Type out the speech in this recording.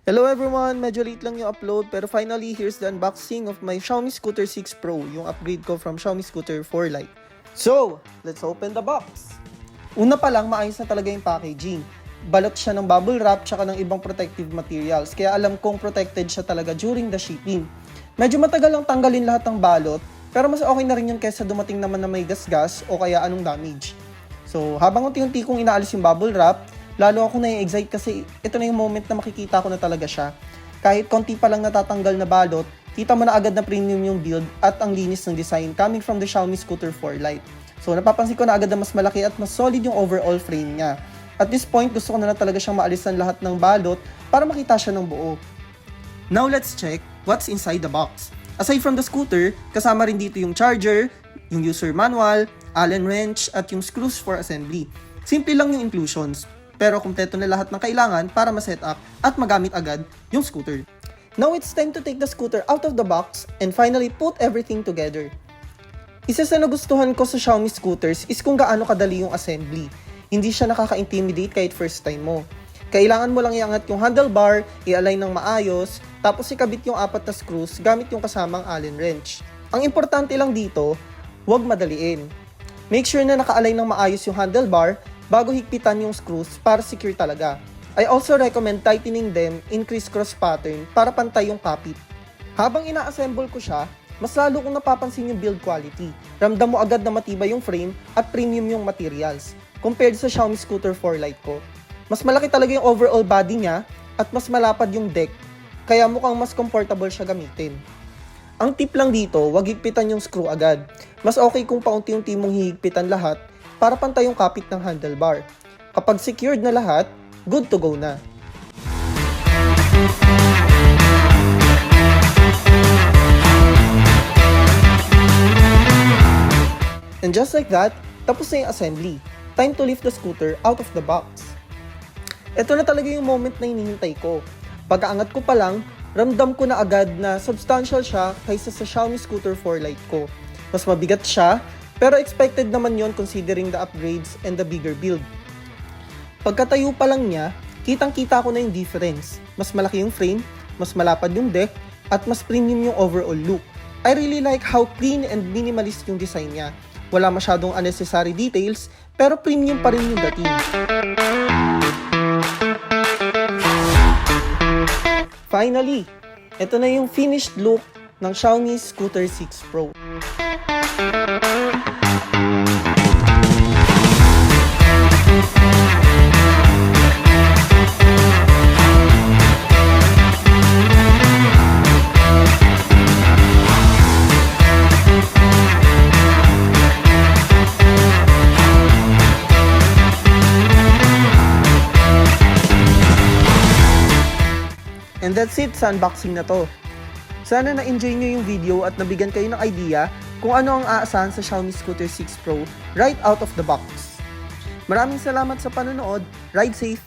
Hello everyone! Medyo late lang yung upload pero finally here's the unboxing of my Xiaomi Scooter 6 Pro, yung upgrade ko from Xiaomi Scooter 4 Lite. So, let's open the box! Una pa lang, maayos na talaga yung packaging. Balot siya ng bubble wrap tsaka ng ibang protective materials, kaya alam kong protected siya talaga during the shipping. Medyo matagal lang tanggalin lahat ng balot, pero mas okay na rin yun kaysa dumating naman na may gasgas o kaya anong damage. So, habang unti-unti kong inaalis yung bubble wrap, lalo ako na-excite kasi ito na yung moment na makikita ko na talaga siya. Kahit konti pa lang natatanggal na balot, kita mo na agad na premium yung build at ang linis ng design coming from the Xiaomi Scooter 4 Lite. So napapansin ko na agad na mas malaki at mas solid yung overall frame niya. At this point, gusto ko na talaga siyang maalisan lahat ng balot para makita siya ng buo. Now let's check what's inside the box. Aside from the scooter, kasama rin dito yung charger, yung user manual, Allen wrench at yung screws for assembly. Simple lang yung inclusions, pero kumpleto na lahat ng kailangan para ma-set up at magamit agad yung scooter. Now it's time to take the scooter out of the box and finally put everything together. Isa sa nagustuhan ko sa Xiaomi scooters is kung gaano kadali yung assembly. Hindi siya nakaka-intimidate kahit first time mo. Kailangan mo lang iangat yung handlebar, i-align ng maayos, tapos ikabit yung 4 na screws gamit yung kasamang Allen wrench. Ang importante lang dito, huwag madaliin. Make sure na naka-align ng maayos yung handlebar bago higpitan yung screws para secure talaga. I also recommend tightening them in criss-cross pattern para pantay yung kapit. Habang ina-assemble ko siya, mas lalo kong napapansin yung build quality. Ramdam mo agad na matibay yung frame at premium yung materials compared sa Xiaomi Scooter 4 Lite ko. Mas malaki talaga yung overall body niya at mas malapad yung deck, kaya mukhang mas comfortable siya gamitin. Ang tip lang dito, wag higpitan yung screw agad. Mas okay kung paunti-unti mong hihigpitan lahat para pantay yung kapit ng handlebar. Kapag secured na lahat, good to go na. And just like that, tapos na yung assembly. Time to lift the scooter out of the box. Ito na talaga yung moment na hinihintay ko. Pagkaangat ko pa lang, ramdam ko na agad na substantial siya kaysa sa Xiaomi Scooter 4 Lite ko. Mas mabigat siya, pero expected naman yon considering the upgrades and the bigger build. Pagkatayo pa lang niya, kitang-kita ko na yung difference. Mas malaki yung frame, mas malapad yung deck, at mas premium yung overall look. I really like how clean and minimalist yung design niya. Wala masyadong unnecessary details, pero premium pa rin yung dating. Finally, ito na yung finished look ng Xiaomi Scooter 6 Pro. And that's it sa unboxing na to. Sana na-enjoy nyo yung video at nabigyan kayo ng idea kung ano ang aasahan sa Xiaomi Scooter 6 Pro right out of the box. Maraming salamat sa panonood. Ride safe!